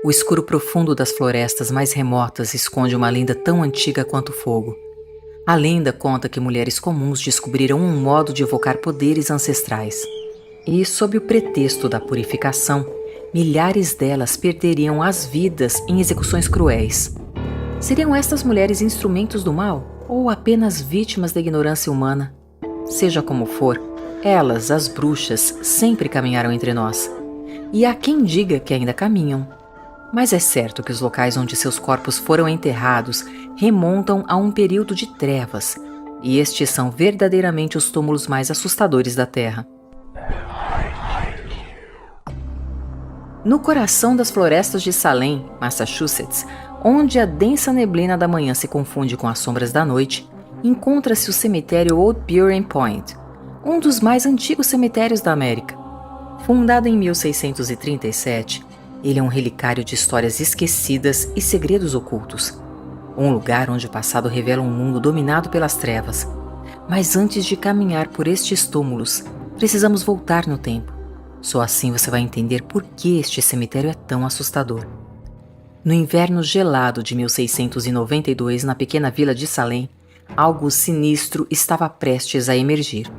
O escuro profundo das florestas mais remotas esconde uma lenda tão antiga quanto o fogo. A lenda conta que mulheres comuns descobriram um modo de evocar poderes ancestrais. E, sob o pretexto da purificação, milhares delas perderiam as vidas em execuções cruéis. Seriam estas mulheres instrumentos do mal ou apenas vítimas da ignorância humana? Seja como for, elas, as bruxas, sempre caminharam entre nós. E há quem diga que ainda caminham. Mas é certo que os locais onde seus corpos foram enterrados remontam a um período de trevas, e estes são verdadeiramente os túmulos mais assustadores da Terra. No coração das florestas de Salem, Massachusetts, onde a densa neblina da manhã se confunde com as sombras da noite, encontra-se o cemitério Old Burying Point, um dos mais antigos cemitérios da América. Fundado em 1637, ele é um relicário de histórias esquecidas e segredos ocultos. Um lugar onde o passado revela um mundo dominado pelas trevas. Mas antes de caminhar por estes túmulos, precisamos voltar no tempo. Só assim você vai entender por que este cemitério é tão assustador. No inverno gelado de 1692, na pequena vila de Salem, algo sinistro estava prestes a emergir.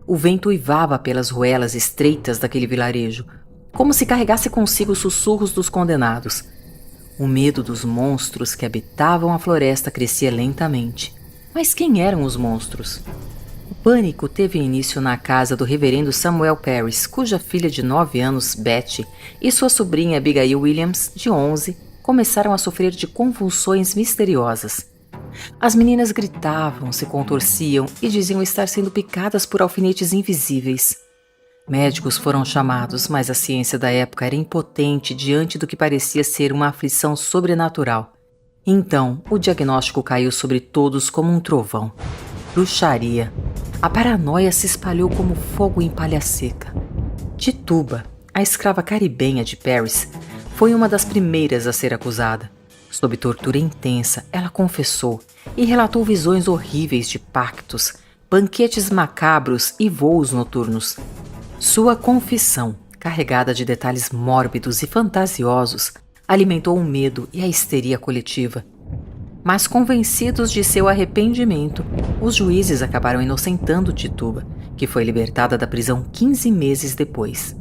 O vento uivava pelas ruelas estreitas daquele vilarejo, como se carregasse consigo os sussurros dos condenados. O medo dos monstros que habitavam a floresta crescia lentamente. Mas quem eram os monstros? O pânico teve início na casa do reverendo Samuel Parris, cuja filha de 9 anos, Betty, e sua sobrinha Abigail Williams, de 11, começaram a sofrer de convulsões misteriosas. As meninas gritavam, se contorciam e diziam estar sendo picadas por alfinetes invisíveis. Médicos foram chamados, mas a ciência da época era impotente diante do que parecia ser uma aflição sobrenatural. Então, o diagnóstico caiu sobre todos como um trovão. Bruxaria. A paranoia se espalhou como fogo em palha seca. Tituba, a escrava caribenha de Parris, foi uma das primeiras a ser acusada. Sob tortura intensa, ela confessou e relatou visões horríveis de pactos, banquetes macabros e voos noturnos. Sua confissão, carregada de detalhes mórbidos e fantasiosos, alimentou o medo e a histeria coletiva. Mas convencidos de seu arrependimento, os juízes acabaram inocentando Tituba, que foi libertada da prisão 15 meses depois.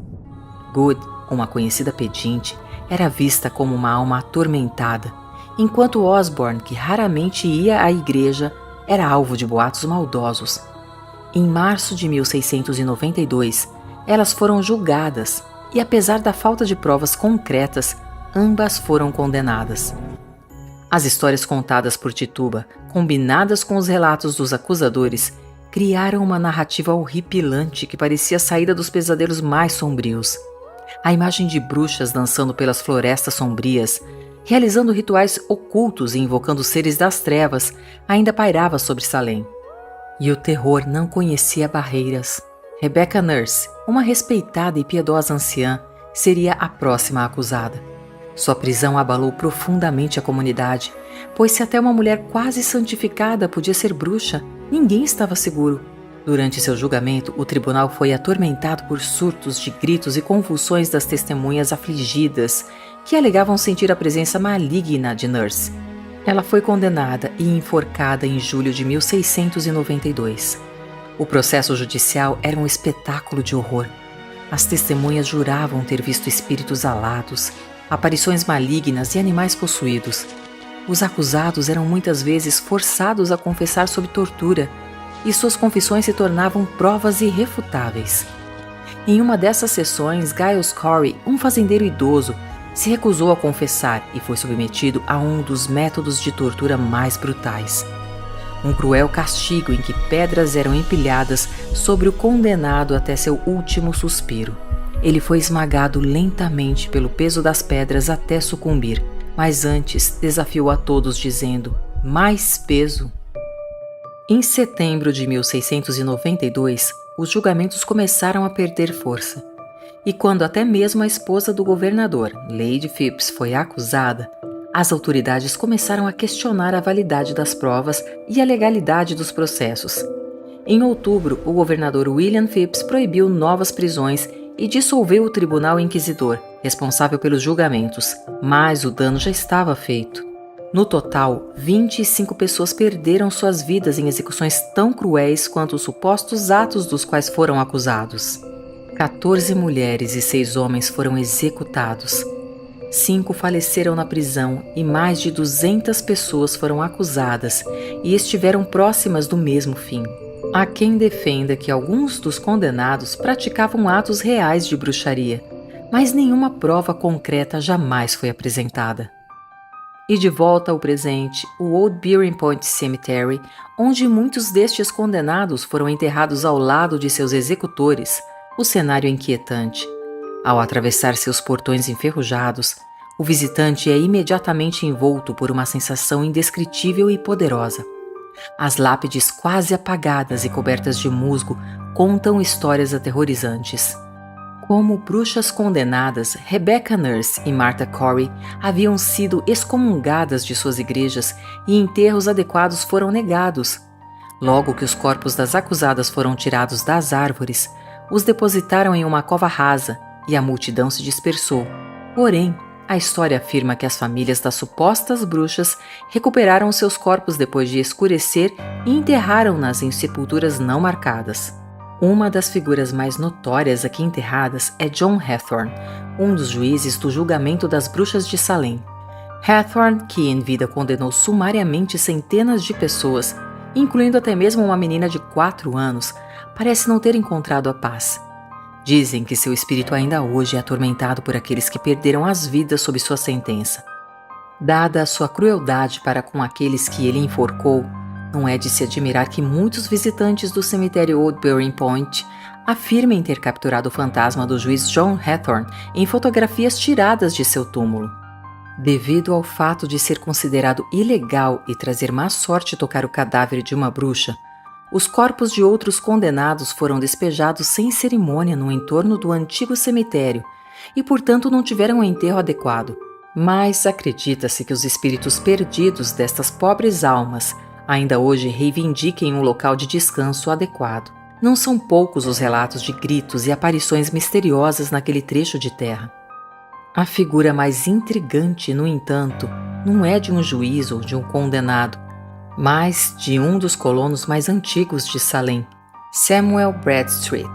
Good, uma conhecida pedinte, era vista como uma alma atormentada, enquanto Osborne, que raramente ia à igreja, era alvo de boatos maldosos. Em março de 1692, elas foram julgadas e, apesar da falta de provas concretas, ambas foram condenadas. As histórias contadas por Tituba, combinadas com os relatos dos acusadores, criaram uma narrativa horripilante que parecia saída dos pesadelos mais sombrios. A imagem de bruxas dançando pelas florestas sombrias, realizando rituais ocultos e invocando seres das trevas, ainda pairava sobre Salem. E o terror não conhecia barreiras. Rebecca Nurse, uma respeitada e piedosa anciã, seria a próxima acusada. Sua prisão abalou profundamente a comunidade, pois se até uma mulher quase santificada podia ser bruxa, ninguém estava seguro. Durante seu julgamento, o tribunal foi atormentado por surtos de gritos e convulsões das testemunhas afligidas, que alegavam sentir a presença maligna de Nurse. Ela foi condenada e enforcada em julho de 1692. O processo judicial era um espetáculo de horror. As testemunhas juravam ter visto espíritos alados, aparições malignas e animais possuídos. Os acusados eram muitas vezes forçados a confessar sob tortura, e suas confissões se tornavam provas irrefutáveis. Em uma dessas sessões, Giles Corey, um fazendeiro idoso, se recusou a confessar e foi submetido a um dos métodos de tortura mais brutais. Um cruel castigo em que pedras eram empilhadas sobre o condenado até seu último suspiro. Ele foi esmagado lentamente pelo peso das pedras até sucumbir, mas antes desafiou a todos dizendo: "Mais peso!". Em setembro de 1692, os julgamentos começaram a perder força. E quando até mesmo a esposa do governador, Lady Phips, foi acusada, as autoridades começaram a questionar a validade das provas e a legalidade dos processos. Em outubro, o governador William Phips proibiu novas prisões e dissolveu o tribunal inquisidor, responsável pelos julgamentos, mas o dano já estava feito. No total, 25 pessoas perderam suas vidas em execuções tão cruéis quanto os supostos atos dos quais foram acusados. 14 mulheres e 6 homens foram executados. 5 faleceram na prisão e mais de 200 pessoas foram acusadas e estiveram próximas do mesmo fim. Há quem defenda que alguns dos condenados praticavam atos reais de bruxaria, mas nenhuma prova concreta jamais foi apresentada. E de volta ao presente, o Old Bearing Point Cemetery, onde muitos destes condenados foram enterrados ao lado de seus executores, o cenário é inquietante. Ao atravessar seus portões enferrujados, o visitante é imediatamente envolto por uma sensação indescritível e poderosa. As lápides quase apagadas e cobertas de musgo contam histórias aterrorizantes. Como bruxas condenadas, Rebecca Nurse e Martha Corey haviam sido excomungadas de suas igrejas e enterros adequados foram negados. Logo que os corpos das acusadas foram tirados das árvores, os depositaram em uma cova rasa e a multidão se dispersou. Porém, a história afirma que as famílias das supostas bruxas recuperaram seus corpos depois de escurecer e enterraram-nas em sepulturas não marcadas. Uma das figuras mais notórias aqui enterradas é John Hathorne, um dos juízes do julgamento das bruxas de Salem. Hathorne, que em vida condenou sumariamente centenas de pessoas, incluindo até mesmo uma menina de 4 anos, parece não ter encontrado a paz. Dizem que seu espírito ainda hoje é atormentado por aqueles que perderam as vidas sob sua sentença. Dada a sua crueldade para com aqueles que ele enforcou, não é de se admirar que muitos visitantes do cemitério Old Bearing Point afirmem ter capturado o fantasma do juiz John Hathorne em fotografias tiradas de seu túmulo. Devido ao fato de ser considerado ilegal e trazer má sorte tocar o cadáver de uma bruxa, os corpos de outros condenados foram despejados sem cerimônia no entorno do antigo cemitério e, portanto, não tiveram um enterro adequado. Mas acredita-se que os espíritos perdidos destas pobres almas ainda hoje reivindiquem um local de descanso adequado. Não são poucos os relatos de gritos e aparições misteriosas naquele trecho de terra. A figura mais intrigante, no entanto, não é de um juiz ou de um condenado, mas de um dos colonos mais antigos de Salem, Samuel Bradstreet.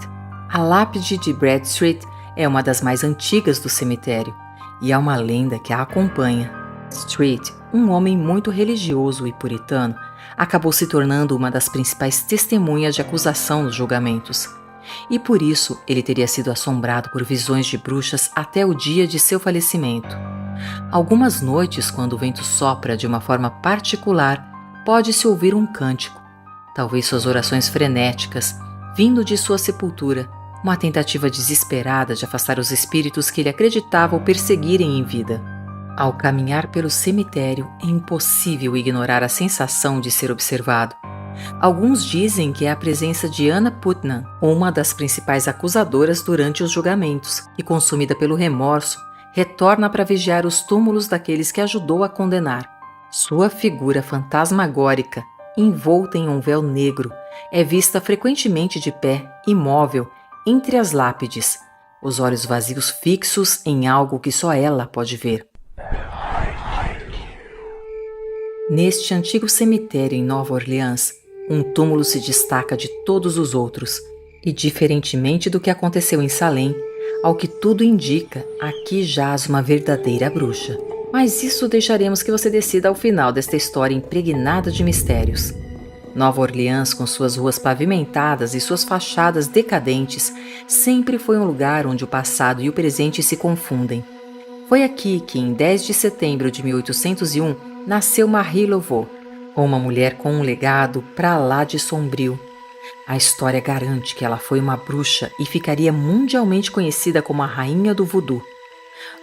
A lápide de Bradstreet é uma das mais antigas do cemitério, e há uma lenda que a acompanha. Bradstreet, um homem muito religioso e puritano, acabou se tornando uma das principais testemunhas de acusação nos julgamentos, e por isso ele teria sido assombrado por visões de bruxas até o dia de seu falecimento. Algumas noites, quando o vento sopra de uma forma particular, pode-se ouvir um cântico, talvez suas orações frenéticas, vindo de sua sepultura, uma tentativa desesperada de afastar os espíritos que ele acreditava o perseguirem em vida. Ao caminhar pelo cemitério, é impossível ignorar a sensação de ser observado. Alguns dizem que é a presença de Anna Putnam, uma das principais acusadoras durante os julgamentos, e consumida pelo remorso, retorna para vigiar os túmulos daqueles que ajudou a condenar. Sua figura fantasmagórica, envolta em um véu negro, é vista frequentemente de pé, imóvel, entre as lápides, os olhos vazios fixos em algo que só ela pode ver. Neste antigo cemitério em Nova Orleans, um túmulo se destaca de todos os outros, e diferentemente do que aconteceu em Salem, ao que tudo indica, aqui jaz uma verdadeira bruxa. Mas isso deixaremos que você decida ao final desta história impregnada de mistérios. Nova Orleans, com suas ruas pavimentadas e suas fachadas decadentes, sempre foi um lugar onde o passado e o presente se confundem. Foi aqui que, em 10 de setembro de 1801, nasceu Marie Laveau, uma mulher com um legado pra lá de sombrio. A história garante que ela foi uma bruxa e ficaria mundialmente conhecida como a Rainha do Voodoo.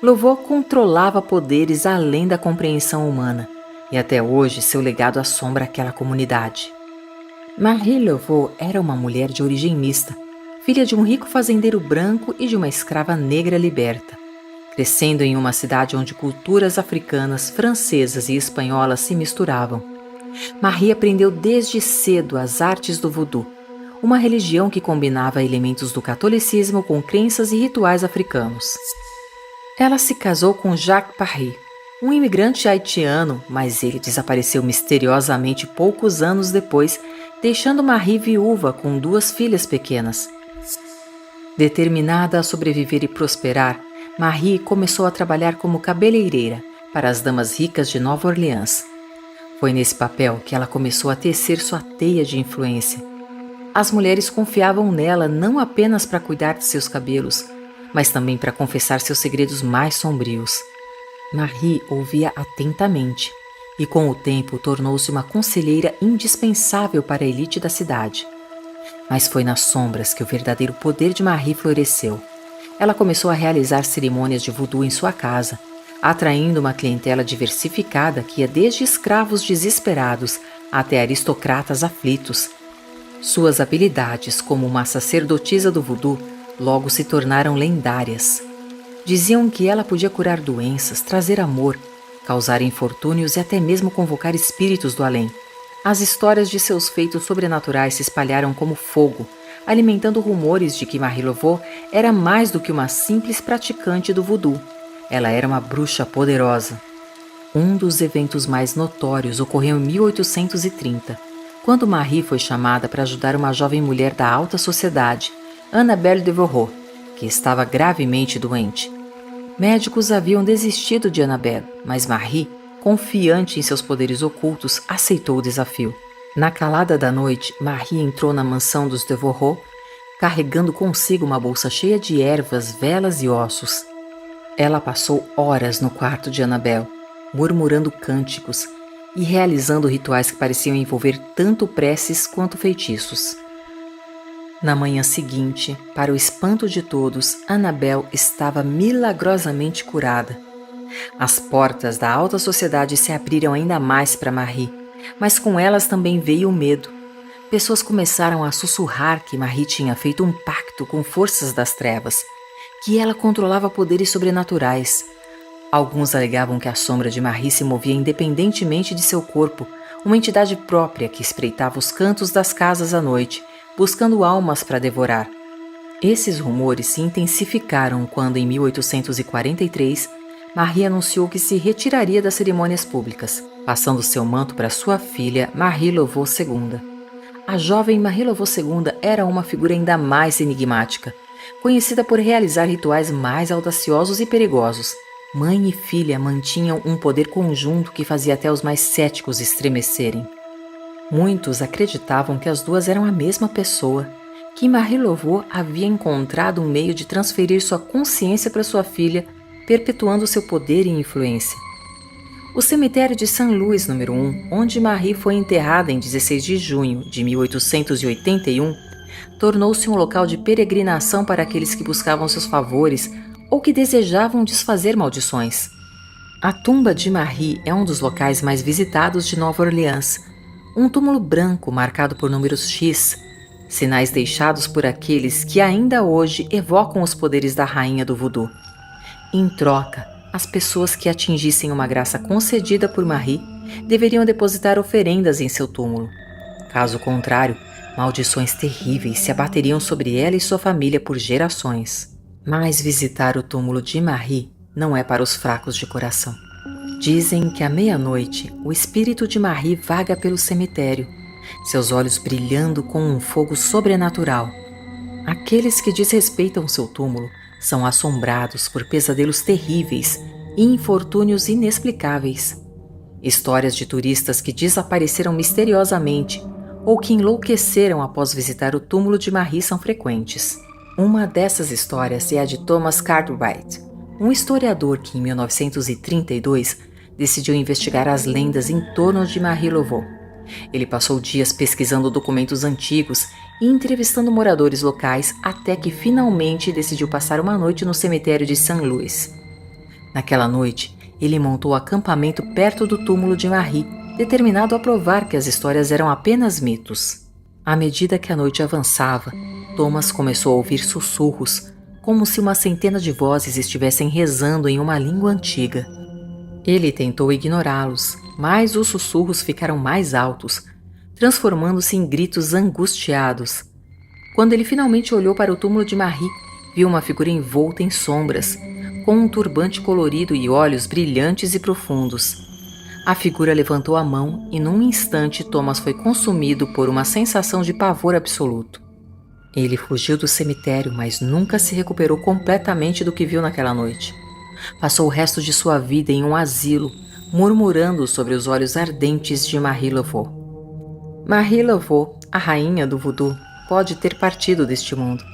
Laveau controlava poderes além da compreensão humana, e até hoje seu legado assombra aquela comunidade. Marie Laveau era uma mulher de origem mista, filha de um rico fazendeiro branco e de uma escrava negra liberta. Crescendo em uma cidade onde culturas africanas, francesas e espanholas se misturavam, Marie aprendeu desde cedo as artes do voodoo, uma religião que combinava elementos do catolicismo com crenças e rituais africanos. Ela se casou com Jacques Parry, um imigrante haitiano, mas ele desapareceu misteriosamente poucos anos depois, deixando Marie viúva com 2 filhas pequenas. Determinada a sobreviver e prosperar, Marie começou a trabalhar como cabeleireira para as damas ricas de Nova Orleans. Foi nesse papel que ela começou a tecer sua teia de influência. As mulheres confiavam nela não apenas para cuidar de seus cabelos, mas também para confessar seus segredos mais sombrios. Marie ouvia atentamente e, com o tempo, tornou-se uma conselheira indispensável para a elite da cidade. Mas foi nas sombras que o verdadeiro poder de Marie floresceu. Ela começou a realizar cerimônias de voodoo em sua casa, atraindo uma clientela diversificada que ia desde escravos desesperados até aristocratas aflitos. Suas habilidades como uma sacerdotisa do voodoo logo se tornaram lendárias. Diziam que ela podia curar doenças, trazer amor, causar infortúnios e até mesmo convocar espíritos do além. As histórias de seus feitos sobrenaturais se espalharam como fogo, alimentando rumores de que Marie Laveau era mais do que uma simples praticante do voodoo. Ela era uma bruxa poderosa. Um dos eventos mais notórios ocorreu em 1830, quando Marie foi chamada para ajudar uma jovem mulher da alta sociedade, Annabelle Devereux, que estava gravemente doente. Médicos haviam desistido de Annabelle, mas Marie, confiante em seus poderes ocultos, aceitou o desafio. Na calada da noite, Marie entrou na mansão dos Devereux, carregando consigo uma bolsa cheia de ervas, velas e ossos. Ela passou horas no quarto de Annabelle, murmurando cânticos e realizando rituais que pareciam envolver tanto preces quanto feitiços. Na manhã seguinte, para o espanto de todos, Annabelle estava milagrosamente curada. As portas da alta sociedade se abriram ainda mais para Marie, mas com elas também veio o medo. Pessoas começaram a sussurrar que Marie tinha feito um pacto com forças das trevas, que ela controlava poderes sobrenaturais. Alguns alegavam que a sombra de Marie se movia independentemente de seu corpo, uma entidade própria que espreitava os cantos das casas à noite, buscando almas para devorar. Esses rumores se intensificaram quando, em 1843, Marie anunciou que se retiraria das cerimônias públicas, passando seu manto para sua filha, Marie Laveau II. A jovem Marie Laveau II era uma figura ainda mais enigmática, conhecida por realizar rituais mais audaciosos e perigosos. Mãe e filha mantinham um poder conjunto que fazia até os mais céticos estremecerem. Muitos acreditavam que as duas eram a mesma pessoa, que Marie Laveau havia encontrado um meio de transferir sua consciência para sua filha, perpetuando seu poder e influência. O cemitério de Saint-Louis número 1, onde Marie foi enterrada em 16 de junho de 1881, tornou-se um local de peregrinação para aqueles que buscavam seus favores ou que desejavam desfazer maldições. A tumba de Marie é um dos locais mais visitados de Nova Orleans, um túmulo branco marcado por números X, sinais deixados por aqueles que ainda hoje evocam os poderes da rainha do voodoo. Em troca, as pessoas que atingissem uma graça concedida por Marie deveriam depositar oferendas em seu túmulo. Caso contrário, maldições terríveis se abateriam sobre ela e sua família por gerações. Mas visitar o túmulo de Marie não é para os fracos de coração. Dizem que à meia-noite o espírito de Marie vaga pelo cemitério, seus olhos brilhando com um fogo sobrenatural. Aqueles que desrespeitam seu túmulo são assombrados por pesadelos terríveis e infortúnios inexplicáveis. Histórias de turistas que desapareceram misteriosamente ou que enlouqueceram após visitar o túmulo de Marie são frequentes. Uma dessas histórias é a de Thomas Cartwright, um historiador que, em 1932, decidiu investigar as lendas em torno de Marie Laveau. Ele passou dias pesquisando documentos antigos e entrevistando moradores locais até que finalmente decidiu passar uma noite no cemitério de Saint-Louis. Naquela noite, ele montou acampamento perto do túmulo de Marie, determinado a provar que as histórias eram apenas mitos. À medida que a noite avançava, Thomas começou a ouvir sussurros, como se uma centena de vozes estivessem rezando em uma língua antiga. Ele tentou ignorá-los, mas os sussurros ficaram mais altos, transformando-se em gritos angustiados. Quando ele finalmente olhou para o túmulo de Marie, viu uma figura envolta em sombras, com um turbante colorido e olhos brilhantes e profundos. A figura levantou a mão e num instante Thomas foi consumido por uma sensação de pavor absoluto. Ele fugiu do cemitério, mas nunca se recuperou completamente do que viu naquela noite. Passou o resto de sua vida em um asilo, murmurando sobre os olhos ardentes de Marie Laveau. Marie Laveau, a rainha do voodoo, pode ter partido deste mundo,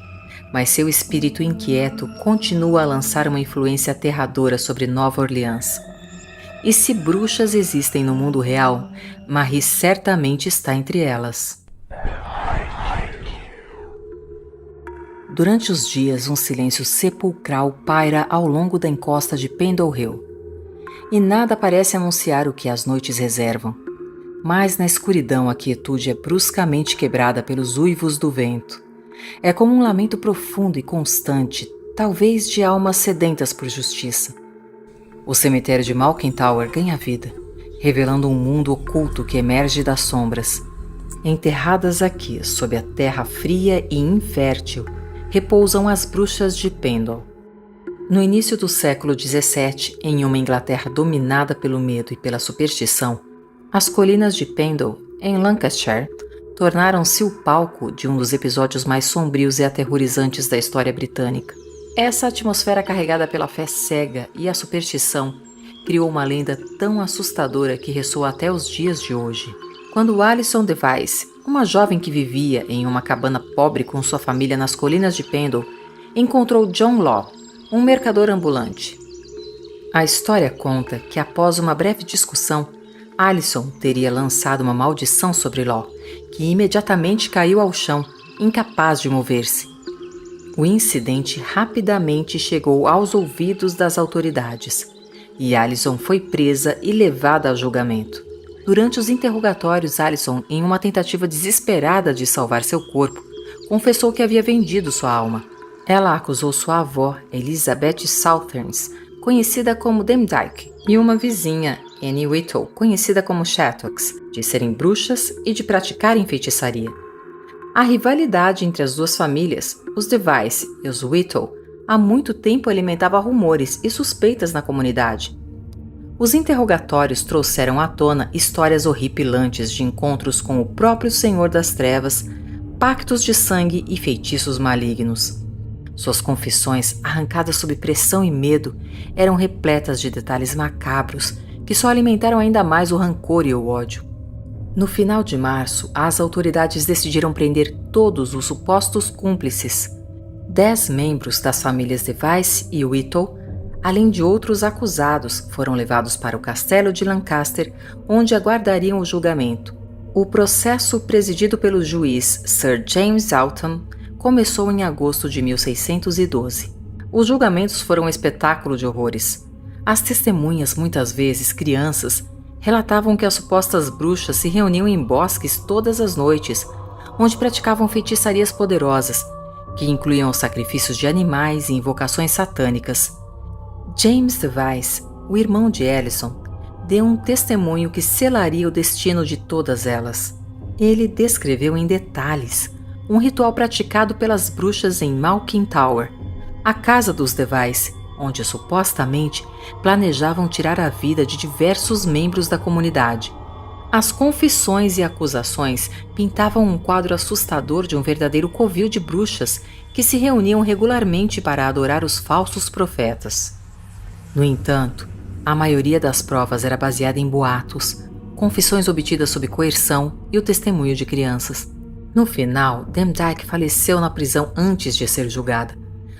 mas seu espírito inquieto continua a lançar uma influência aterradora sobre Nova Orleans. E se bruxas existem no mundo real, Marie certamente está entre elas. Durante os dias, um silêncio sepulcral paira ao longo da encosta de Pendle Hill. E nada parece anunciar o que as noites reservam. Mas na escuridão a quietude é bruscamente quebrada pelos uivos do vento. É como um lamento profundo e constante, talvez de almas sedentas por justiça. O cemitério de Malkin Tower ganha vida, revelando um mundo oculto que emerge das sombras. Enterradas aqui, sob a terra fria e infértil, repousam as bruxas de Pendle. No início do século XVII, em uma Inglaterra dominada pelo medo e pela superstição, as colinas de Pendle, em Lancashire, tornaram-se o palco de um dos episódios mais sombrios e aterrorizantes da história britânica. Essa atmosfera carregada pela fé cega e a superstição criou uma lenda tão assustadora que ressoa até os dias de hoje. Quando Alison Device, uma jovem que vivia em uma cabana pobre com sua família nas colinas de Pendle, encontrou John Law, um mercador ambulante. A história conta que após uma breve discussão, Alison teria lançado uma maldição sobre Law, que imediatamente caiu ao chão, incapaz de mover-se. O incidente rapidamente chegou aos ouvidos das autoridades, e Alison foi presa e levada a julgamento. Durante os interrogatórios, Alison, em uma tentativa desesperada de salvar seu corpo, confessou que havia vendido sua alma. Ela acusou sua avó, Elizabeth Southern, conhecida como Demdike, e uma vizinha, Annie Whittle, conhecida como Chattox, de serem bruxas e de praticarem feitiçaria. A rivalidade entre as duas famílias, os Device e os Whittle, há muito tempo alimentava rumores e suspeitas na comunidade. Os interrogatórios trouxeram à tona histórias horripilantes de encontros com o próprio Senhor das Trevas, pactos de sangue e feitiços malignos. Suas confissões, arrancadas sob pressão e medo, eram repletas de detalhes macabros que só alimentaram ainda mais o rancor e o ódio. No final de março, as autoridades decidiram prender todos os supostos cúmplices. 10 membros das famílias Device e Whittle, além de outros acusados, foram levados para o castelo de Lancaster, onde aguardariam o julgamento. O processo, presidido pelo juiz Sir James Altham, começou em agosto de 1612. Os julgamentos foram um espetáculo de horrores. As testemunhas, muitas vezes crianças, relatavam que as supostas bruxas se reuniam em bosques todas as noites, onde praticavam feitiçarias poderosas, que incluíam sacrifícios de animais e invocações satânicas. James Device, o irmão de Alison, deu um testemunho que selaria o destino de todas elas. Ele descreveu em detalhes um ritual praticado pelas bruxas em Malkin Tower, a casa dos Device, onde supostamente planejavam tirar a vida de diversos membros da comunidade. As confissões e acusações pintavam um quadro assustador de um verdadeiro covil de bruxas que se reuniam regularmente para adorar os falsos profetas. No entanto, a maioria das provas era baseada em boatos, confissões obtidas sob coerção e o testemunho de crianças. No final, Demdike faleceu na prisão antes de ser julgada,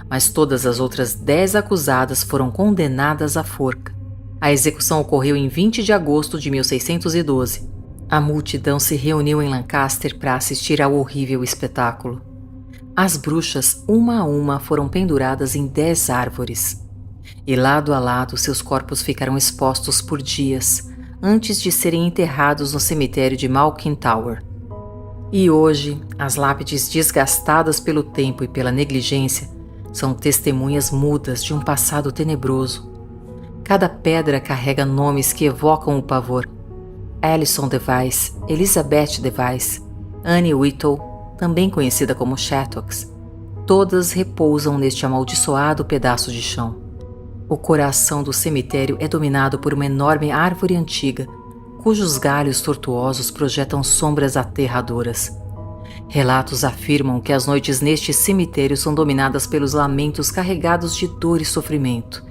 mas todas as outras 10 acusadas foram condenadas à forca. A execução ocorreu em 20 de agosto de 1612. A multidão se reuniu em Lancaster para assistir ao horrível espetáculo. As bruxas, uma a uma, foram penduradas em 10 árvores. E lado a lado seus corpos ficaram expostos por dias, antes de serem enterrados no cemitério de Malkin Tower. E hoje, as lápides desgastadas pelo tempo e pela negligência são testemunhas mudas de um passado tenebroso. Cada pedra carrega nomes que evocam o pavor. Alison Device, Elizabeth Device, Annie Whittle, também conhecida como Chattox, todas repousam neste amaldiçoado pedaço de chão. O coração do cemitério é dominado por uma enorme árvore antiga, cujos galhos tortuosos projetam sombras aterradoras. Relatos afirmam que as noites neste cemitério são dominadas pelos lamentos carregados de dor e sofrimento,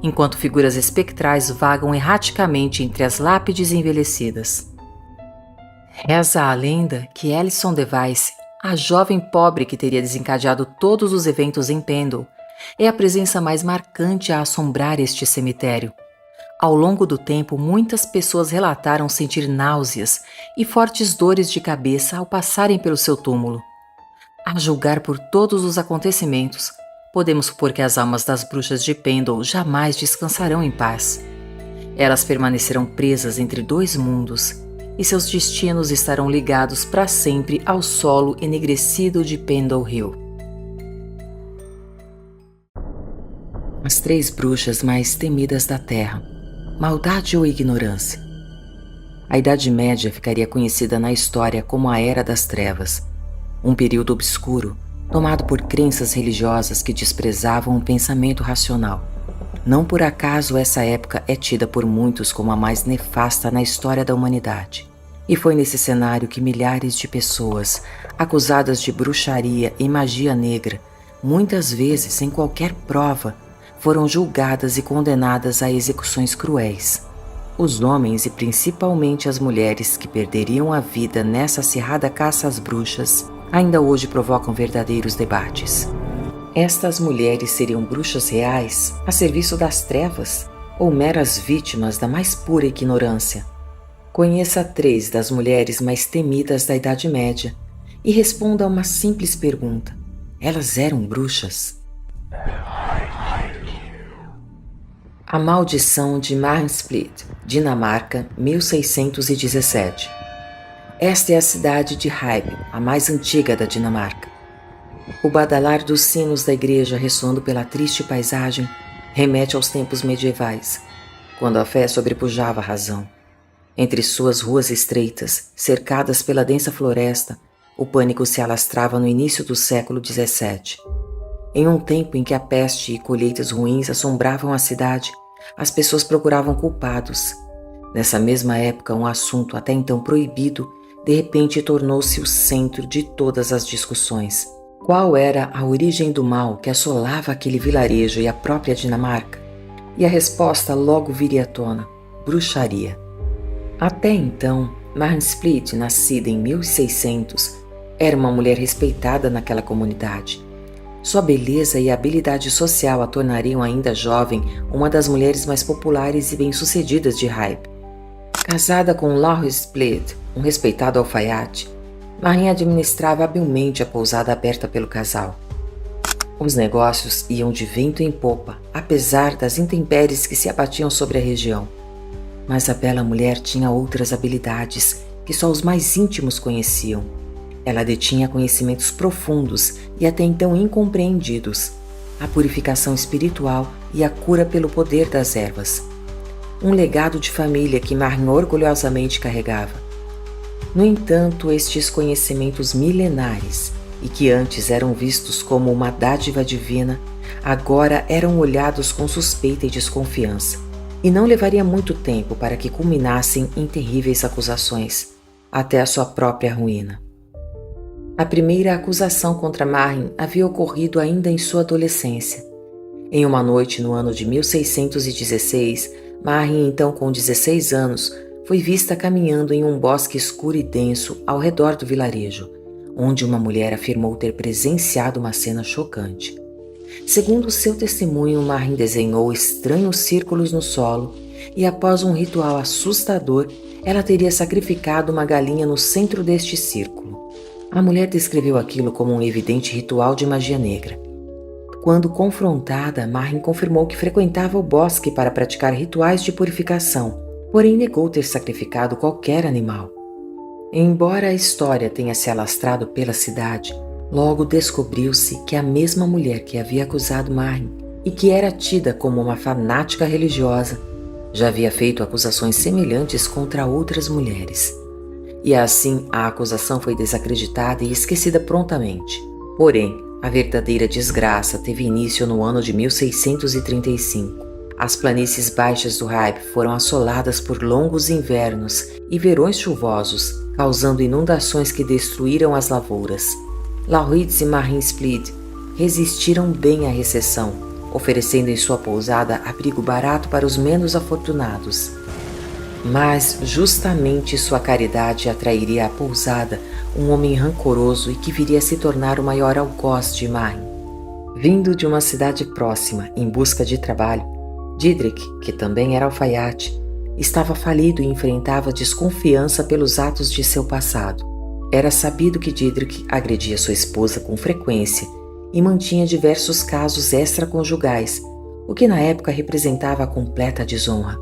enquanto figuras espectrais vagam erraticamente entre as lápides envelhecidas. Reza a lenda que Alison Device, a jovem pobre que teria desencadeado todos os eventos em Pendle, é a presença mais marcante a assombrar este cemitério. Ao longo do tempo, muitas pessoas relataram sentir náuseas e fortes dores de cabeça ao passarem pelo seu túmulo. A julgar por todos os acontecimentos, podemos supor que as almas das bruxas de Pendle jamais descansarão em paz. Elas permanecerão presas entre dois mundos, e seus destinos estarão ligados para sempre ao solo enegrecido de Pendle Hill. As 3 bruxas mais temidas da Terra: maldade ou ignorância? A Idade Média ficaria conhecida na história como a Era das Trevas, um período obscuro, tomado por crenças religiosas que desprezavam o pensamento racional. Não por acaso essa época é tida por muitos como a mais nefasta na história da humanidade. E foi nesse cenário que milhares de pessoas, acusadas de bruxaria e magia negra, muitas vezes sem qualquer prova, foram julgadas e condenadas a execuções cruéis. Os homens e principalmente as mulheres que perderiam a vida nessa acirrada caça às bruxas ainda hoje provocam verdadeiros debates. Estas mulheres seriam bruxas reais, a serviço das trevas, ou meras vítimas da mais pura ignorância? Conheça 3 das mulheres mais temidas da Idade Média e responda a uma simples pergunta: elas eram bruxas? A Maldição de Marnsplit, Dinamarca, 1617. Esta é a cidade de Hybe, a mais antiga da Dinamarca. O badalar dos sinos da igreja ressoando pela triste paisagem remete aos tempos medievais, quando a fé sobrepujava a razão. Entre suas ruas estreitas, cercadas pela densa floresta, o pânico se alastrava no início do século XVII. Em um tempo em que a peste e colheitas ruins assombravam a cidade, as pessoas procuravam culpados. Nessa mesma época, um assunto até então proibido, de repente tornou-se o centro de todas as discussões. Qual era a origem do mal que assolava aquele vilarejo e a própria Dinamarca? E a resposta logo viria à tona: bruxaria. Até então, Marnsplit, nascida em 1600, era uma mulher respeitada naquela comunidade. Sua beleza e habilidade social a tornariam ainda jovem uma das mulheres mais populares e bem-sucedidas de Hybe. Casada com Laure Split, um respeitado alfaiate, Marin administrava habilmente a pousada aberta pelo casal. Os negócios iam de vento em popa, apesar das intempéries que se abatiam sobre a região. Mas a bela mulher tinha outras habilidades que só os mais íntimos conheciam. Ela detinha conhecimentos profundos e até então incompreendidos, a purificação espiritual e a cura pelo poder das ervas. Um legado de família que Marin orgulhosamente carregava. No entanto, estes conhecimentos milenares, e que antes eram vistos como uma dádiva divina, agora eram olhados com suspeita e desconfiança. E não levaria muito tempo para que culminassem em terríveis acusações, até a sua própria ruína. A primeira acusação contra Marin havia ocorrido ainda em sua adolescência. Em uma noite no ano de 1616, Marin, então com 16 anos, foi vista caminhando em um bosque escuro e denso ao redor do vilarejo, onde uma mulher afirmou ter presenciado uma cena chocante. Segundo seu testemunho, Marin desenhou estranhos círculos no solo e, após um ritual assustador, ela teria sacrificado uma galinha no centro deste círculo. A mulher descreveu aquilo como um evidente ritual de magia negra. Quando confrontada, Marin confirmou que frequentava o bosque para praticar rituais de purificação, porém negou ter sacrificado qualquer animal. Embora a história tenha se alastrado pela cidade, logo descobriu-se que a mesma mulher que havia acusado Marin e que era tida como uma fanática religiosa, já havia feito acusações semelhantes contra outras mulheres. E assim a acusação foi desacreditada e esquecida prontamente. Porém, a verdadeira desgraça teve início no ano de 1635. As planícies baixas do Haib foram assoladas por longos invernos e verões chuvosos, causando inundações que destruíram as lavouras. Lahuids e Marin Split resistiram bem à recessão, oferecendo em sua pousada abrigo barato para os menos afortunados. Mas justamente sua caridade atrairia à pousada um homem rancoroso e que viria a se tornar o maior algoz de Marin. Vindo de uma cidade próxima em busca de trabalho, Diedrich, que também era alfaiate, estava falido e enfrentava desconfiança pelos atos de seu passado. Era sabido que Diedrich agredia sua esposa com frequência e mantinha diversos casos extraconjugais, o que na época representava a completa desonra.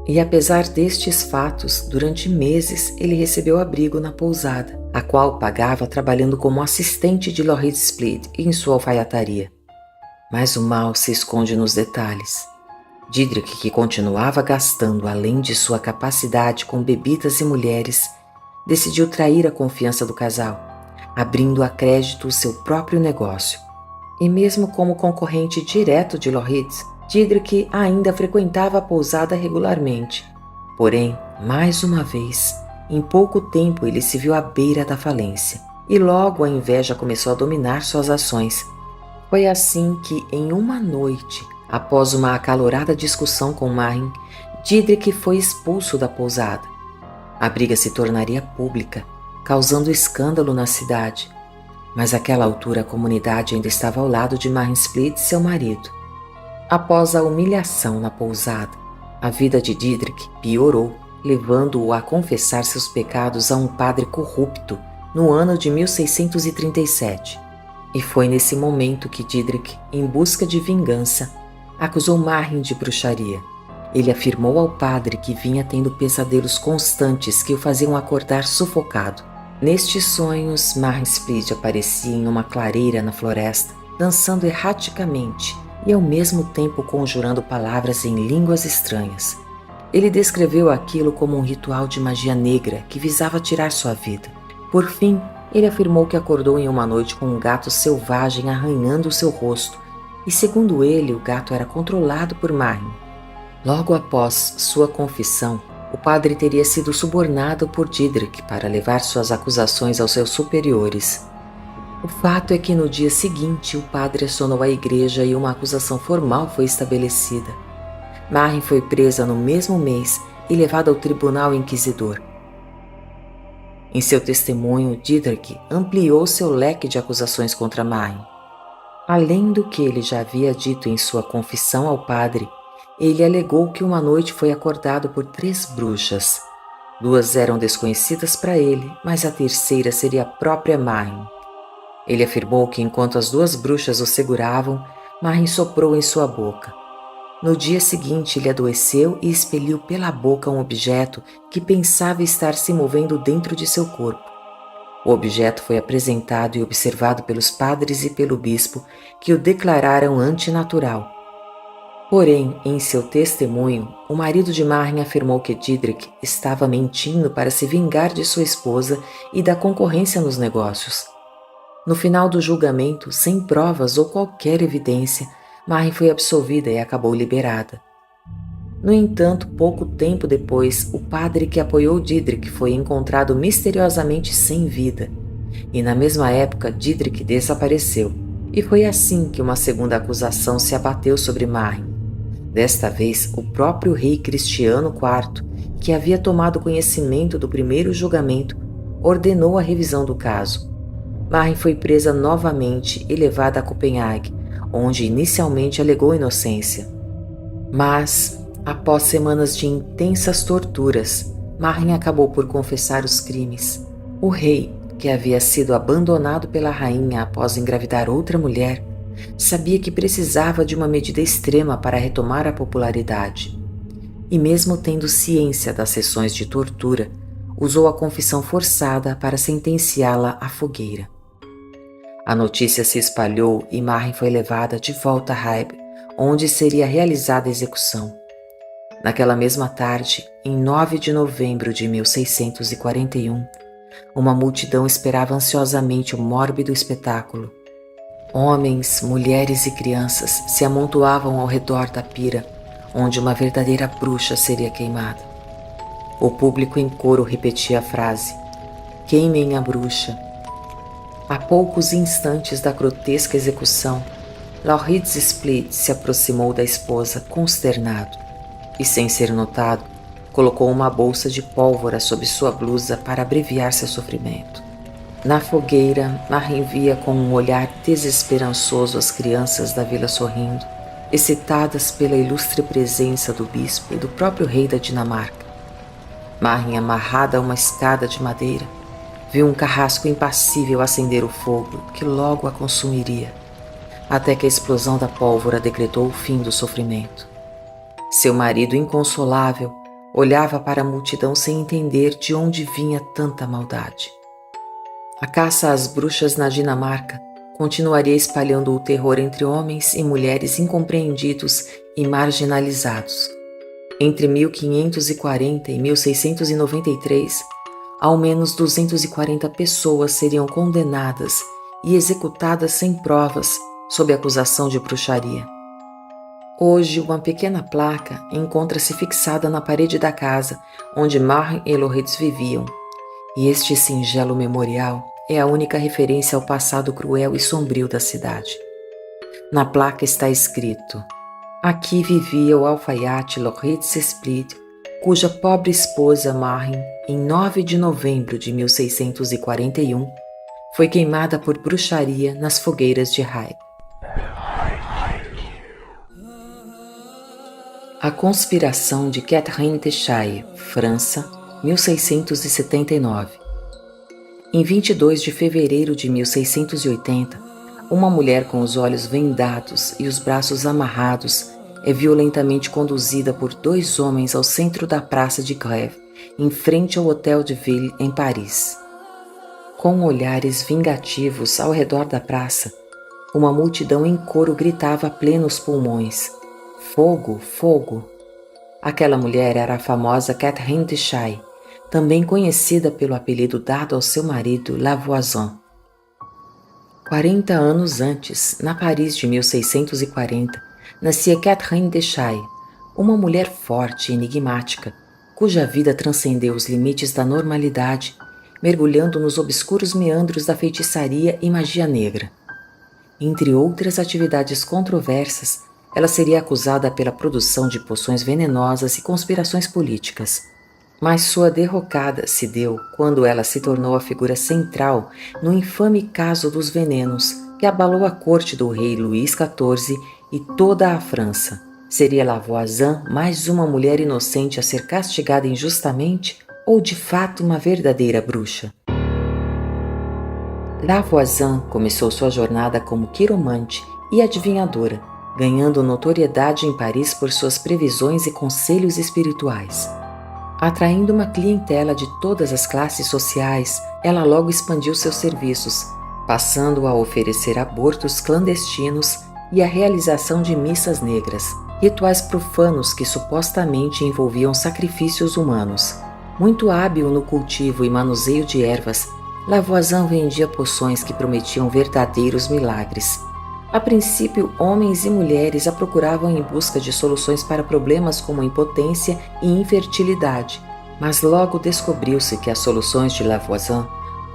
E apesar destes fatos, durante meses ele recebeu abrigo na pousada, a qual pagava trabalhando como assistente de Lahuid Split em sua alfaiataria. Mas o mal se esconde nos detalhes. Diedrich, que continuava gastando além de sua capacidade com bebidas e mulheres, decidiu trair a confiança do casal, abrindo a crédito o seu próprio negócio. E mesmo como concorrente direto de Lahuid, Diedrich ainda frequentava a pousada regularmente. Porém, mais uma vez, em pouco tempo ele se viu à beira da falência, e logo a inveja começou a dominar suas ações. Foi assim que, em uma noite, após uma acalorada discussão com Marin, Diedrich foi expulso da pousada. A briga se tornaria pública, causando escândalo na cidade. Mas àquela altura a comunidade ainda estava ao lado de Marin Split, seu marido. Após a humilhação na pousada, a vida de Diedrich piorou, levando-o a confessar seus pecados a um padre corrupto no ano de 1637. E foi nesse momento que Diedrich, em busca de vingança, acusou Marin de bruxaria. Ele afirmou ao padre que vinha tendo pesadelos constantes que o faziam acordar sufocado. Nestes sonhos, Marin Split aparecia em uma clareira na floresta, dançando erraticamente e ao mesmo tempo conjurando palavras em línguas estranhas. Ele descreveu aquilo como um ritual de magia negra que visava tirar sua vida. Por fim, ele afirmou que acordou em uma noite com um gato selvagem arranhando seu rosto, e segundo ele, o gato era controlado por Marin. Logo após sua confissão, o padre teria sido subornado por Diedrich para levar suas acusações aos seus superiores. O fato é que no dia seguinte o padre acionou a igreja e uma acusação formal foi estabelecida. Marin foi presa no mesmo mês e levada ao tribunal inquisidor. Em seu testemunho, Diedrich ampliou seu leque de acusações contra Marin. Além do que ele já havia dito em sua confissão ao padre, ele alegou que uma noite foi acordado por 3 bruxas. 2 eram desconhecidas para ele, mas a terceira seria a própria Marin. Ele afirmou que enquanto as 2 bruxas o seguravam, Marin soprou em sua boca. No dia seguinte, ele adoeceu e expeliu pela boca um objeto que pensava estar se movendo dentro de seu corpo. O objeto foi apresentado e observado pelos padres e pelo bispo, que o declararam antinatural. Porém, em seu testemunho, o marido de Marin afirmou que Diedrich estava mentindo para se vingar de sua esposa e da concorrência nos negócios. No final do julgamento, sem provas ou qualquer evidência, Marin foi absolvida e acabou liberada. No entanto, pouco tempo depois, o padre que apoiou Diedrich foi encontrado misteriosamente sem vida. E na mesma época, Diedrich desapareceu. E foi assim que uma segunda acusação se abateu sobre Marin. Desta vez, o próprio rei Cristiano IV, que havia tomado conhecimento do primeiro julgamento, ordenou a revisão do caso. Marin foi presa novamente e levada a Copenhague, onde inicialmente alegou inocência. Mas, após semanas de intensas torturas, Marin acabou por confessar os crimes. O rei, que havia sido abandonado pela rainha após engravidar outra mulher, sabia que precisava de uma medida extrema para retomar a popularidade. E mesmo tendo ciência das sessões de tortura, usou a confissão forçada para sentenciá-la à fogueira. A notícia se espalhou e Marin foi levada de volta a Haib, onde seria realizada a execução. Naquela mesma tarde, em 9 de novembro de 1641, uma multidão esperava ansiosamente o mórbido espetáculo. Homens, mulheres e crianças se amontoavam ao redor da pira, onde uma verdadeira bruxa seria queimada. O público em coro repetia a frase: "Queimem a bruxa." A poucos instantes da grotesca execução, Laurits Split se aproximou da esposa consternado e, sem ser notado, colocou uma bolsa de pólvora sob sua blusa para abreviar seu sofrimento. Na fogueira, Marin via com um olhar desesperançoso as crianças da vila sorrindo, excitadas pela ilustre presença do bispo e do próprio rei da Dinamarca. Marin, amarrada a uma escada de madeira, viu um carrasco impassível acender o fogo que logo a consumiria, até que a explosão da pólvora decretou o fim do sofrimento. Seu marido, inconsolável, olhava para a multidão sem entender de onde vinha tanta maldade. A caça às bruxas na Dinamarca continuaria espalhando o terror entre homens e mulheres incompreendidos e marginalizados. Entre 1540 e 1693, ao menos 240 pessoas seriam condenadas e executadas sem provas sob acusação de bruxaria. Hoje, uma pequena placa encontra-se fixada na parede da casa onde Marin e Laurits viviam, e este singelo memorial é a única referência ao passado cruel e sombrio da cidade. Na placa está escrito: "Aqui vivia o alfaiate Laurits Split, cuja pobre esposa Marin, em 9 de novembro de 1641, foi queimada por bruxaria nas fogueiras de Haye." A conspiração de Catherine de Chaille, França, 1679. Em 22 de fevereiro de 1680, uma mulher com os olhos vendados e os braços amarrados é violentamente conduzida por 2 homens ao centro da Praça de Grève, em frente ao Hotel de Ville, em Paris. Com olhares vingativos ao redor da praça, uma multidão em coro gritava a plenos pulmões: "Fogo, fogo!" Aquela mulher era a famosa Catherine de Chaille, também conhecida pelo apelido dado ao seu marido Lavoisin. 40 anos antes, na Paris de 1640, nascia Catherine de Chaille, uma mulher forte e enigmática, cuja vida transcendeu os limites da normalidade, mergulhando nos obscuros meandros da feitiçaria e magia negra. Entre outras atividades controversas, ela seria acusada pela produção de poções venenosas e conspirações políticas. Mas sua derrocada se deu quando ela se tornou a figura central no infame caso dos venenos, que abalou a corte do rei Luís XIV e toda a França. Seria Lavoisin mais uma mulher inocente a ser castigada injustamente ou de fato uma verdadeira bruxa? Lavoisin começou sua jornada como quiromante e adivinhadora, ganhando notoriedade em Paris por suas previsões e conselhos espirituais. Atraindo uma clientela de todas as classes sociais, ela logo expandiu seus serviços, passando a oferecer abortos clandestinos e a realização de missas negras, rituais profanos que supostamente envolviam sacrifícios humanos. Muito hábil no cultivo e manuseio de ervas, Lavoisin vendia poções que prometiam verdadeiros milagres. A princípio, homens e mulheres a procuravam em busca de soluções para problemas como impotência e infertilidade, mas logo descobriu-se que as soluções de Lavoisin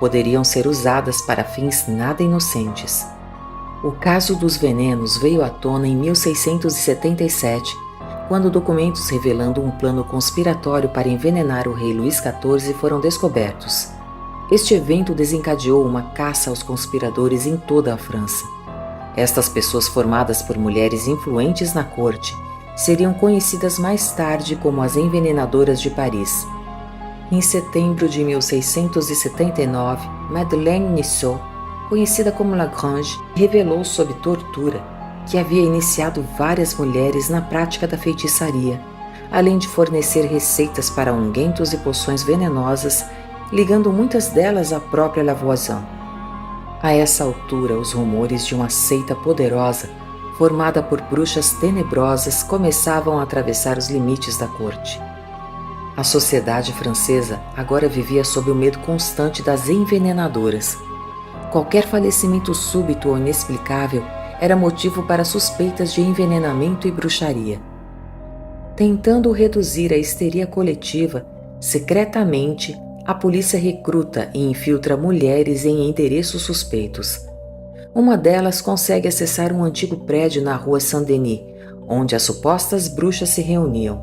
poderiam ser usadas para fins nada inocentes. O caso dos venenos veio à tona em 1677, quando documentos revelando um plano conspiratório para envenenar o rei Luís XIV foram descobertos. Este evento desencadeou uma caça aos conspiradores em toda a França. Estas pessoas, formadas por mulheres influentes na corte, seriam conhecidas mais tarde como as Envenenadoras de Paris. Em setembro de 1679, Madeleine Nissot, conhecida como Lagrange, revelou sob tortura que havia iniciado várias mulheres na prática da feitiçaria, além de fornecer receitas para unguentos e poções venenosas, ligando muitas delas à própria Lavoisin. A essa altura, os rumores de uma seita poderosa, formada por bruxas tenebrosas, começavam a atravessar os limites da corte. A sociedade francesa agora vivia sob o medo constante das envenenadoras. Qualquer falecimento súbito ou inexplicável era motivo para suspeitas de envenenamento e bruxaria. Tentando reduzir a histeria coletiva, secretamente, a polícia recruta e infiltra mulheres em endereços suspeitos. Uma delas consegue acessar um antigo prédio na rua Saint-Denis, onde as supostas bruxas se reuniam.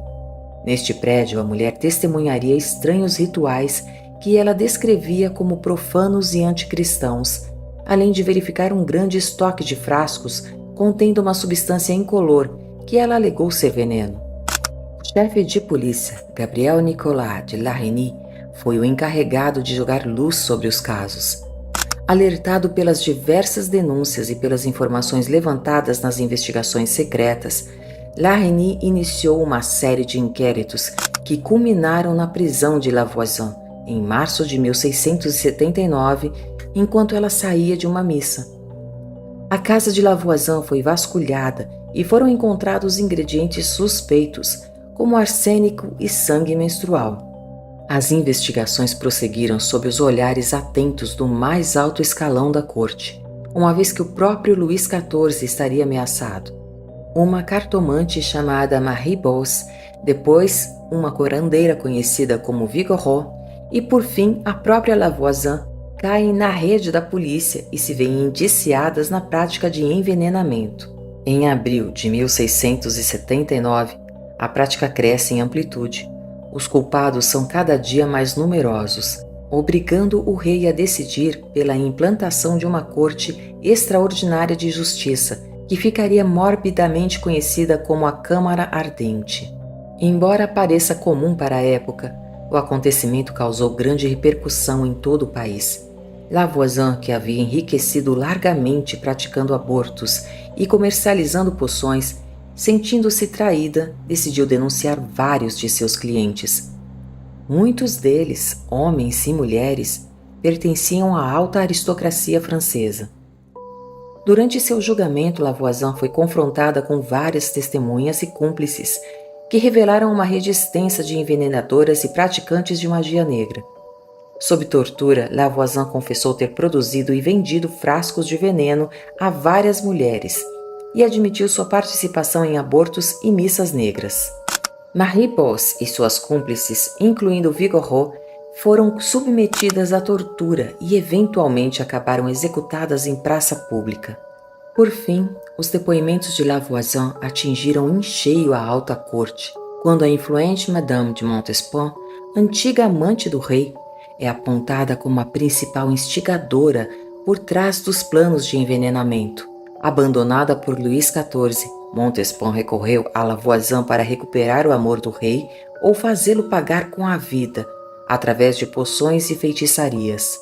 Neste prédio, a mulher testemunharia estranhos rituais que ela descrevia como profanos e anticristãos, além de verificar um grande estoque de frascos contendo uma substância incolor que ela alegou ser veneno. O chefe de polícia, Gabriel Nicolas de Larreny, foi o encarregado de jogar luz sobre os casos. Alertado pelas diversas denúncias e pelas informações levantadas nas investigações secretas, Larreny iniciou uma série de inquéritos que culminaram na prisão de Lavoisin em março de 1679, enquanto ela saía de uma missa. A casa de Lavoisin foi vasculhada e foram encontrados ingredientes suspeitos, como arsênico e sangue menstrual. As investigações prosseguiram sob os olhares atentos do mais alto escalão da corte, uma vez que o próprio Luís XIV estaria ameaçado. Uma cartomante chamada Marie Bosse, depois uma curandeira conhecida como Vigorot e, por fim, a própria Lavoisin caem na rede da polícia e se veem indiciadas na prática de envenenamento. Em abril de 1679, a prática cresce em amplitude. Os culpados são cada dia mais numerosos, obrigando o rei a decidir pela implantação de uma corte extraordinária de justiça, que ficaria morbidamente conhecida como a Câmara Ardente. Embora pareça comum para a época, o acontecimento causou grande repercussão em todo o país. Lavoisin, que havia enriquecido largamente praticando abortos e comercializando poções, sentindo-se traída, decidiu denunciar vários de seus clientes. Muitos deles, homens e mulheres, pertenciam à alta aristocracia francesa. Durante seu julgamento, Lavoisin foi confrontada com várias testemunhas e cúmplices que revelaram uma rede extensa de envenenadoras e praticantes de magia negra. Sob tortura, Lavoisin confessou ter produzido e vendido frascos de veneno a várias mulheres e admitiu sua participação em abortos e missas negras. Marie Bosse e suas cúmplices, incluindo Vigorot, foram submetidas à tortura e eventualmente acabaram executadas em praça pública. Por fim, os depoimentos de Lavoisin atingiram em cheio a alta corte, quando a influente Madame de Montespan, antiga amante do rei, é apontada como a principal instigadora por trás dos planos de envenenamento. Abandonada por Luís XIV, Montespan recorreu a Lavoisin para recuperar o amor do rei ou fazê-lo pagar com a vida, através de poções e feitiçarias.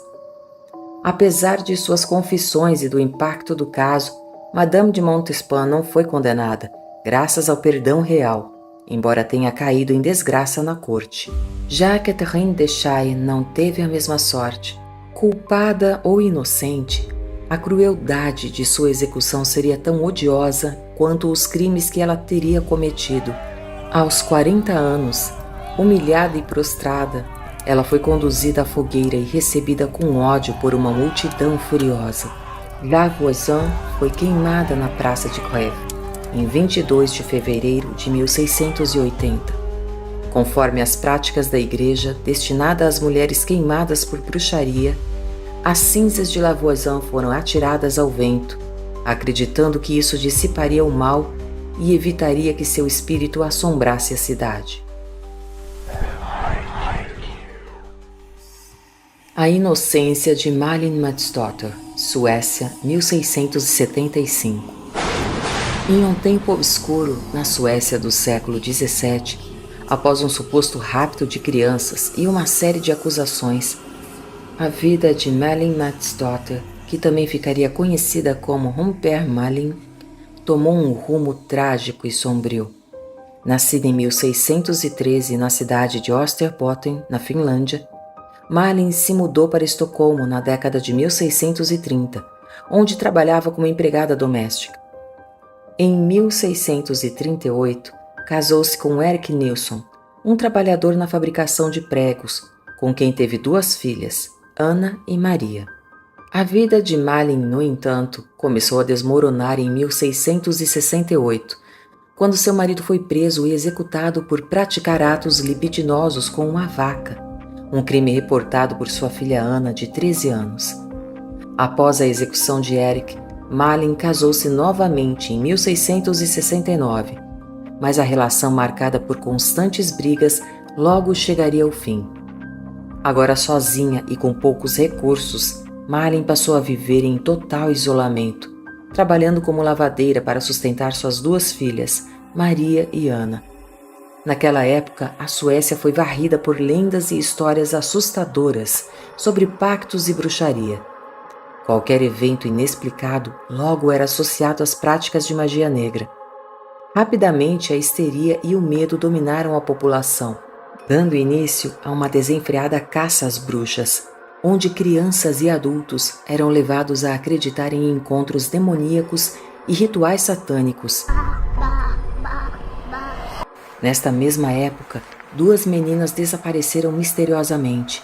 Apesar de suas confissões e do impacto do caso, Madame de Montespan não foi condenada, graças ao perdão real, embora tenha caído em desgraça na corte. Já Catherine de Chaille não teve a mesma sorte. Culpada ou inocente, a crueldade de sua execução seria tão odiosa quanto os crimes que ela teria cometido. Aos 40 anos, humilhada e prostrada, ela foi conduzida à fogueira e recebida com ódio por uma multidão furiosa. Lavoisin foi queimada na Praça de Grève, em 22 de fevereiro de 1680. Conforme as práticas da igreja destinada às mulheres queimadas por bruxaria, as cinzas de Lavoisin foram atiradas ao vento, acreditando que isso dissiparia o mal e evitaria que seu espírito assombrasse a cidade. A inocência de Malin Matsdotter, Suécia, 1675. Em um tempo obscuro, na Suécia do século XVII, após um suposto rapto de crianças e uma série de acusações, a vida de Malin Matsdotter, que também ficaria conhecida como Humbert Malin, tomou um rumo trágico e sombrio. Nascida em 1613 na cidade de Österbotten, na Finlândia, Malin se mudou para Estocolmo na década de 1630, onde trabalhava como empregada doméstica. Em 1638, casou-se com Erik Nilsson, um trabalhador na fabricação de pregos, com quem teve 2 filhas, Ana e Maria. A vida de Malin, no entanto, começou a desmoronar em 1668, quando seu marido foi preso e executado por praticar atos libidinosos com uma vaca, um crime reportado por sua filha Ana, de 13 anos. Após a execução de Eric, Malin casou-se novamente em 1669, mas a relação marcada por constantes brigas logo chegaria ao fim. Agora sozinha e com poucos recursos, Malin passou a viver em total isolamento, trabalhando como lavadeira para sustentar suas duas filhas, Maria e Ana. Naquela época, a Suécia foi varrida por lendas e histórias assustadoras sobre pactos e bruxaria. Qualquer evento inexplicado logo era associado às práticas de magia negra. Rapidamente, a histeria e o medo dominaram a população, dando início a uma desenfreada caça às bruxas, onde crianças e adultos eram levados a acreditar em encontros demoníacos e rituais satânicos. Nesta mesma época, 2 meninas desapareceram misteriosamente.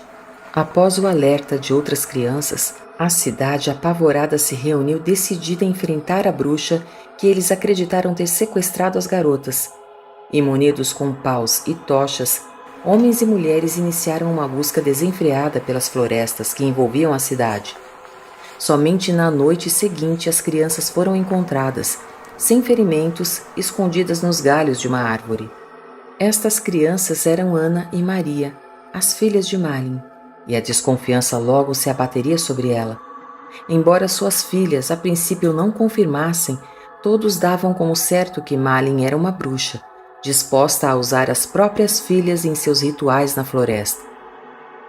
Após o alerta de outras crianças, a cidade apavorada se reuniu decidida a enfrentar a bruxa que eles acreditaram ter sequestrado as garotas. E munidos com paus e tochas, homens e mulheres iniciaram uma busca desenfreada pelas florestas que envolviam a cidade. Somente na noite seguinte as crianças foram encontradas, sem ferimentos, escondidas nos galhos de uma árvore. Estas crianças eram Ana e Maria, as filhas de Malin, e a desconfiança logo se abateria sobre ela. Embora suas filhas a princípio não confirmassem, todos davam como certo que Malin era uma bruxa, disposta a usar as próprias filhas em seus rituais na floresta.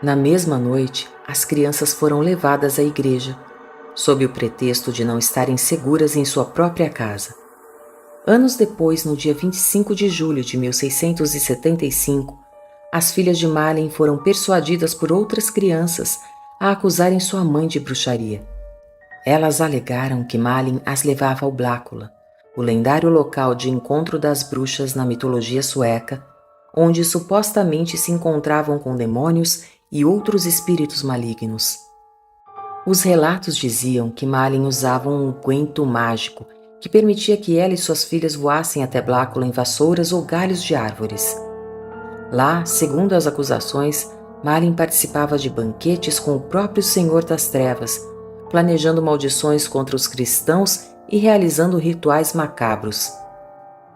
Na mesma noite, as crianças foram levadas à igreja, sob o pretexto de não estarem seguras em sua própria casa. Anos depois, no dia 25 de julho de 1675, as filhas de Malin foram persuadidas por outras crianças a acusarem sua mãe de bruxaria. Elas alegaram que Malin as levava ao Blácula, o lendário local de encontro das bruxas na mitologia sueca, onde supostamente se encontravam com demônios e outros espíritos malignos. Os relatos diziam que Malin usava um unguento mágico que permitia que ela e suas filhas voassem até Blácula em vassouras ou galhos de árvores. Lá, segundo as acusações, Malin participava de banquetes com o próprio Senhor das Trevas, planejando maldições contra os cristãos e realizando rituais macabros.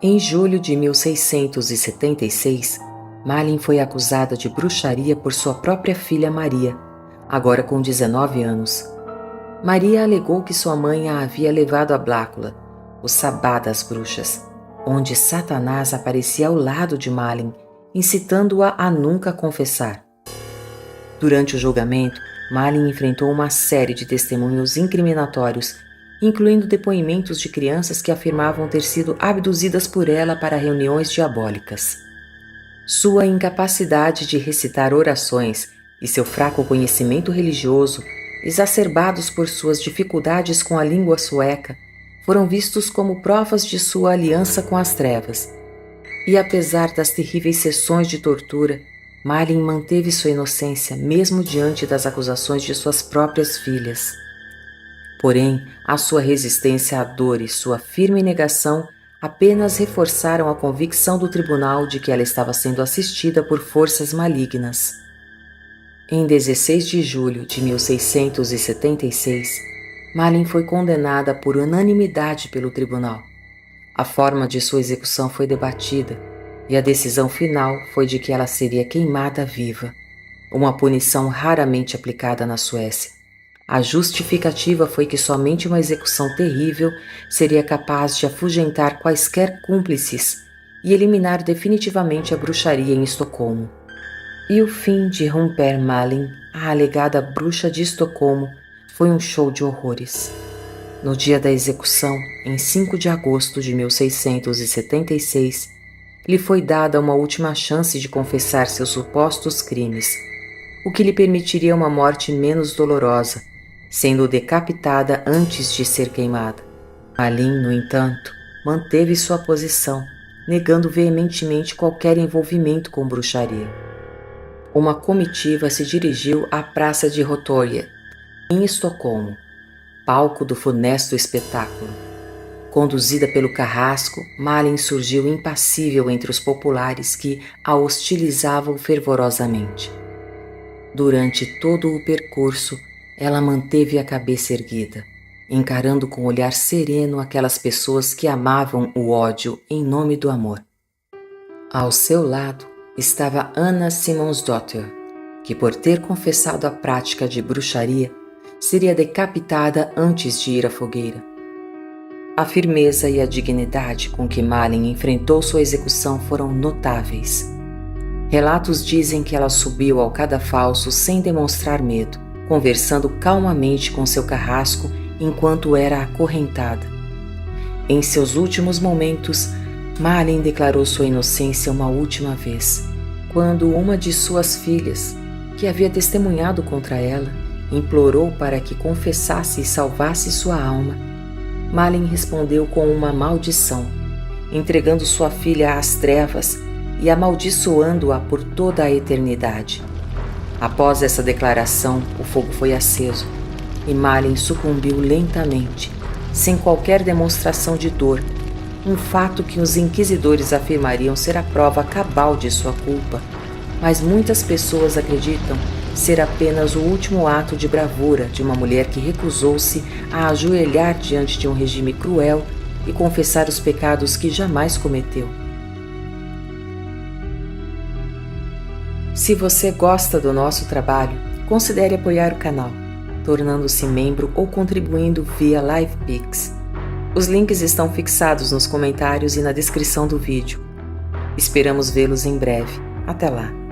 Em julho de 1676, Malin foi acusada de bruxaria por sua própria filha Maria, agora com 19 anos. Maria alegou que sua mãe a havia levado a Blácula, o sabá das bruxas, onde Satanás aparecia ao lado de Malin, incitando-a a nunca confessar. Durante o julgamento, Malin enfrentou uma série de testemunhos incriminatórios, incluindo depoimentos de crianças que afirmavam ter sido abduzidas por ela para reuniões diabólicas. Sua incapacidade de recitar orações e seu fraco conhecimento religioso, exacerbados por suas dificuldades com a língua sueca, foram vistos como provas de sua aliança com as trevas. E apesar das terríveis sessões de tortura, Malin manteve sua inocência mesmo diante das acusações de suas próprias filhas. Porém, a sua resistência à dor e sua firme negação apenas reforçaram a convicção do tribunal de que ela estava sendo assistida por forças malignas. Em 16 de julho de 1676, Malin foi condenada por unanimidade pelo tribunal. A forma de sua execução foi debatida e a decisão final foi de que ela seria queimada viva, uma punição raramente aplicada na Suécia. A justificativa foi que somente uma execução terrível seria capaz de afugentar quaisquer cúmplices e eliminar definitivamente a bruxaria em Estocolmo. E o fim de Rumper Malin, a alegada bruxa de Estocolmo, foi um show de horrores. No dia da execução, em 5 de agosto de 1676, lhe foi dada uma última chance de confessar seus supostos crimes, o que lhe permitiria uma morte menos dolorosa, sendo decapitada antes de ser queimada. Malin, no entanto, manteve sua posição, negando veementemente qualquer envolvimento com bruxaria. Uma comitiva se dirigiu à Praça de Rotorget, em Estocolmo, palco do funesto espetáculo. Conduzida pelo carrasco, Malin surgiu impassível entre os populares que a hostilizavam fervorosamente. Durante todo o percurso, ela manteve a cabeça erguida, encarando com olhar sereno aquelas pessoas que amavam o ódio em nome do amor. Ao seu lado estava Anna Simonsdóttir, que por ter confessado a prática de bruxaria, seria decapitada antes de ir à fogueira. A firmeza e a dignidade com que Malin enfrentou sua execução foram notáveis. Relatos dizem que ela subiu ao cadafalso sem demonstrar medo, conversando calmamente com seu carrasco enquanto era acorrentada. Em seus últimos momentos, Malin declarou sua inocência uma última vez, quando uma de suas filhas, que havia testemunhado contra ela, implorou para que confessasse e salvasse sua alma. Malin respondeu com uma maldição, entregando sua filha às trevas e amaldiçoando-a por toda a eternidade. Após essa declaração, o fogo foi aceso e Malin sucumbiu lentamente, sem qualquer demonstração de dor, um fato que os inquisidores afirmariam ser a prova cabal de sua culpa, mas muitas pessoas acreditam ser apenas o último ato de bravura de uma mulher que recusou-se a ajoelhar diante de um regime cruel e confessar os pecados que jamais cometeu. Se você gosta do nosso trabalho, considere apoiar o canal, tornando-se membro ou contribuindo via LivePix. Os links estão fixados nos comentários e na descrição do vídeo. Esperamos vê-los em breve. Até lá!